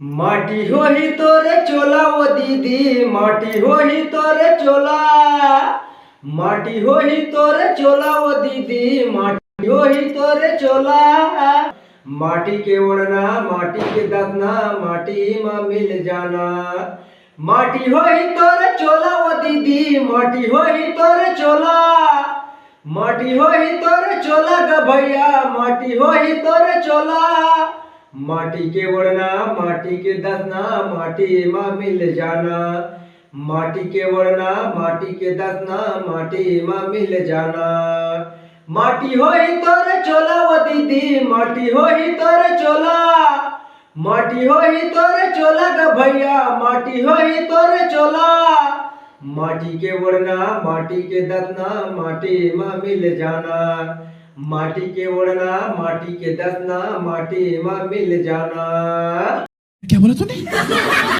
মাটি হই তোরে চোলা ও দিদি, মাটি হই তোরে চোলা, মাটি হই তোরে চোলা ও দিদি, মাটি হই তোরে चोला। माटी के ओढ़ना माटी के दफना माटी में मिल जाना। माटी होई तोरे चोला ओ दीदी, माटी होई तोरे चोला, माटी होई तोरे चोला ग भैया, माटी होई तोरे चोला। माटी के ओढ़ना माटी के दफना माटी में मिल जाना। माटी के ओढ़ना माटी के दफना माटी में मिल जाना। माटी होई तोरे चोला ओ दीदी, माटी होई तोरे चोला, माटी होई तोरे चोला ग भैया, माटी होई तोरे चोला। माटी के ओढ़ना माटी के दफना माटी में मिल जाना। माटी के ओढ़ना माटी के दफना माटी में मिल जाना। क्या बोला तूने?